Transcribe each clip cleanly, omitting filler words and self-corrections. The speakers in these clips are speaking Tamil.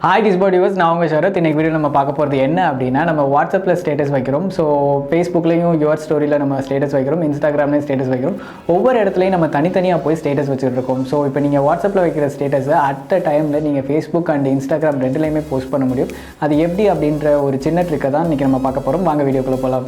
ஹாய் கிஸ்பாட் யூவர்ஸ், நான் உங்கள் ஷரத். இன்றைக்கி வீடியோ நம்ம பார்க்க போகிறது என்ன அப்படின்னா, நம்ம வாட்ஸ்அப்பில் ஸ்டேட்டஸ் வைக்கிறோம். ஸோ ஃபேஸ்புக்லேயும் யுவர் ஸ்டோரியில் நம்ம ஸ்டேட்டஸ் வைக்கிறோம், இன்ஸ்டாகிராம்லேயும் ஸ்டேட்டஸ் வைக்கிறோம். ஒவ்வொரு இடத்துலையும் நம்ம தனித்தனியாக போய் ஸ்டேட்டஸ் வச்சுருக்கோம். ஸோ இப்போ நீங்கள் வாட்ஸ்அப்பில் வைக்கிற ஸ்டேட்டஸை அட் அ டைமில் நீங்கள் ஃபேஸ்புக் அண்ட் இன்ஸ்டாகிராம் ரெண்டுலேயுமே போஸ்ட் பண்ண முடியும். அது எப்படி அப்படின்ற ஒரு சின்ன ட்ரிக்கை தான் இன்றைக்கி நம்ம பார்க்க போகிறோம். வாங்க வீடியோக்குள்ளே போகலாம்.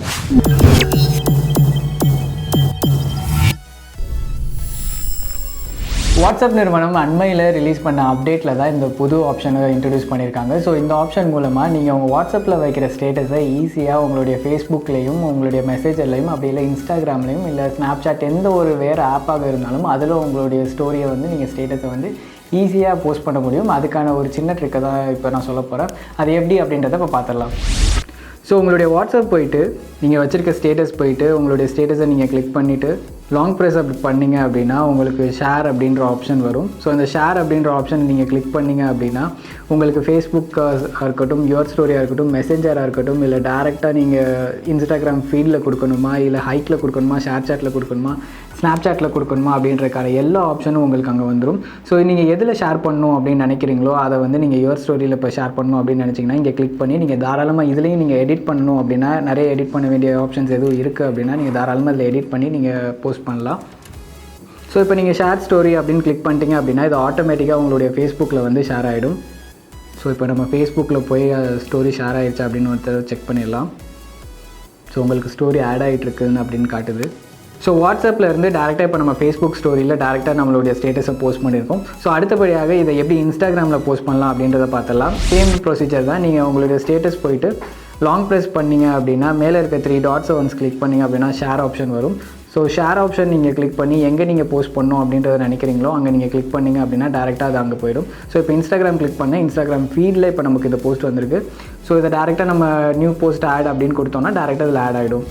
வாட்ஸ்அப் நிறுவனம் அண்மையில் ரிலீஸ் பண்ண அப்டேட்டில் தான் இந்த புது ஆப்ஷனை இன்ட்ரடியூஸ் பண்ணியிருக்காங்க. ஸோ இந்த ஆப்ஷன் மூலமாக நீங்கள் உங்கள் வாட்ஸ்அப்பில் வைக்கிற ஸ்டேட்டஸை ஈஸியாக உங்களுடைய ஃபேஸ்புக்லேயும் உங்களுடைய மெசேஜர்லையும் அப்படி இல்லை இன்ஸ்டாகிராம்லேயும் இல்லை ஸ்னாப்சாட் எந்த ஒரு வேறு ஆப்பாக இருந்தாலும் அதில் உங்களுடைய ஸ்டோரியை வந்து நீங்கள் ஸ்டேட்டஸை வந்து ஈஸியாக போஸ்ட் பண்ண முடியும். அதுக்கான ஒரு சின்ன ட்ரிக்கை தான் இப்போ நான் சொல்ல போகிறேன். அது எப்படி அப்படின்றத இப்போ பார்த்துடலாம். ஸோ உங்களுடைய வாட்ஸ்அப் போயிட்டு நீங்கள் வச்சுருக்க ஸ்டேட்டஸ் போயிட்டு உங்களுடைய ஸ்டேட்டஸை நீங்கள் கிளிக் பண்ணிவிட்டு லாங் ப்ரெஸ் அப்படி பண்ணிங்க அப்படின்னா உங்களுக்கு ஷேர் அப்படின்ற ஆப்ஷன் வரும். ஸோ அந்த ஷேர் அப்படின்ற ஆப்ஷன் நீங்கள் கிளிக் பண்ணிங்க அப்படின்னா உங்களுக்கு ஃபேஸ்புக்காக இருக்கட்டும், யுவர் ஸ்டோரியாக இருக்கட்டும், மெசேஞ்சராக இருக்கட்டும், இல்லை டேரெக்டாக நீங்கள் இன்ஸ்டாகிராம் ஃபீடில் கொடுக்கணுமா, இல்லை ஹைக்கில் கொடுக்கணுமா, ஷேர் சாட்டில் கொடுக்கணுமா, ஸ்னாப்சாட்டில் கொடுக்கணுமா அப்படின்றக்கான எல்லா ஆப்ஷனும் உங்களுக்கு அங்கே வந்துடும். ஸோ நீங்கள் எதில் ஷேர் பண்ணணும் அப்படின்னு நினைக்கிறீங்களோ அதை வந்து நீங்கள் யுவர் ஸ்டோரியில் இப்போ ஷேர் பண்ணணும் அப்படின்னு நினச்சிங்கன்னா இங்கே கிளிக் பண்ணி நீங்கள் தாராளமாக இதுலேயும் நீங்கள் எடிட் பண்ணணும் அப்படின்னா நிறைய எடிட் பண்ண வேண்டிய ஆப்ஷன்ஸ் எதுவும் இருக்குது அப்படின்னா நீங்கள் தாராளமாக அதில் எடிட் பண்ணி நீங்கள் போஸ்ட் பண்ணலாம். ஸோ இப்போ நீங்கள் ஷேர் ஸ்டோரி அப்படின்னு கிளிக் பண்ணிட்டீங்க அப்படின்னா இது ஆட்டோமேட்டிக்காக உங்களுடைய ஃபேஸ்புக்கில் வந்து ஷேர் ஆகிடும். ஸோ இப்போ நம்ம ஃபேஸ்புக்கில் போய் ஸ்டோரி ஷேர் ஆகிடுச்சு அப்படின்னு ஒருத்தர் செக் பண்ணிடலாம். ஸோ உங்களுக்கு ஸ்டோரி ஆட் ஆகிட்டுருக்குன்னு அப்படின்னு காட்டுது. ஸோ வாட்ஸ்அப்பில் இருந்து டேரெக்டாக இப்போ நம்ம ஃபேஸ்புக் ஸ்டோரியில் டேரெக்டாக நம்மளுடைய ஸ்டேட்டஸை போஸ்ட் பண்ணியிருக்கோம். ஸோ அடுத்தபடியாக இதை எப்படி இன்ஸ்டாகிராமில் போஸ்ட் பண்ணலாம் அப்படின்றத பார்த்துடலாம். சேம் ப்ரொசீஜர் தான். நீங்கள் உங்களுடைய ஸ்டேட்டஸ் போயிட்டு லாங் ப்ரெஸ் பண்ணிங்க அப்படின்னா மேலே இருக்க 3 டாட்ஸை ஒன்ஸ் கிளிக் பண்ணிங்க அப்படின்னா ஷேர் ஆப்ஷன் வரும். ஸோ ஷேர் ஆப்ஷன் நீங்கள் கிளிக் பண்ணி எங்கே நீங்கள் போஸ்ட் பண்ணணும் அப்படின்றத நினைக்கிறீங்களோ அங்கே நீங்கள் கிளிக் பண்ணிங்க அப்படின்னா டேரெக்டாக அது அங்கே போயிடும். ஸோ இப்போ இன்ஸ்டாகிராம் கிளிக் பண்ணேன், இன்ஸ்டாகிராம் ஃபீடில் இப்போ நமக்கு இந்த போஸ்ட் வந்திருக்கு. ஸோ இதை டேரெக்டாக நம்ம நியூ போஸ்ட் ஆட் அப்படின்னு கொடுத்தோம்னா டேரெக்டாக அதில் ஆட் ஆகிடும்.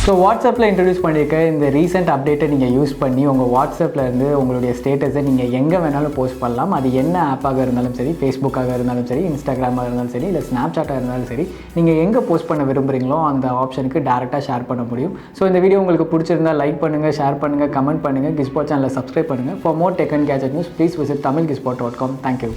ஸோ வாட்ஸ்அப்பில் இன்ட்ரடியூஸ் பண்ணியிருக்க இந்த ரீசெண்ட் அப்டேட்டை நீங்கள் யூஸ் பண்ணி உங்கள் வாட்ஸ்அப்பில் இருந்து உங்களுடைய ஸ்டேட்டஸை நீங்கள் எங்கே வேணாலும் போஸ்ட் பண்ணலாம். அது என்ன ஆப்பாக இருந்தாலும் சரி, ஃபேஸ்புக்காக இருந்தாலும் சரி, இன்ஸ்டாகிராமாக இருந்தாலும் சரி, இல்லை ஸ்னாப்சாட்டாக இருந்தாலும் சரி, நீங்கள் எங்கே போஸ்ட் பண்ண விரும்புகிறீங்களோ அந்த ஆப்ஷனுக்கு டேரெக்டாக ஷேர் பண்ண முடியும். ஸோ இந்த வீடியோ உங்களுக்கு பிடிச்சிருந்தால் லைக் பண்ணுங்கள், ஷேர் பண்ணுங்கள், கமெண்ட் பண்ணுங்கள், கிஸ்பாட் சேனலை சப்ஸ்கிரைப் பண்ணுங்கள். For more tech and gadget news please visit tamilgispot.com. Thank you.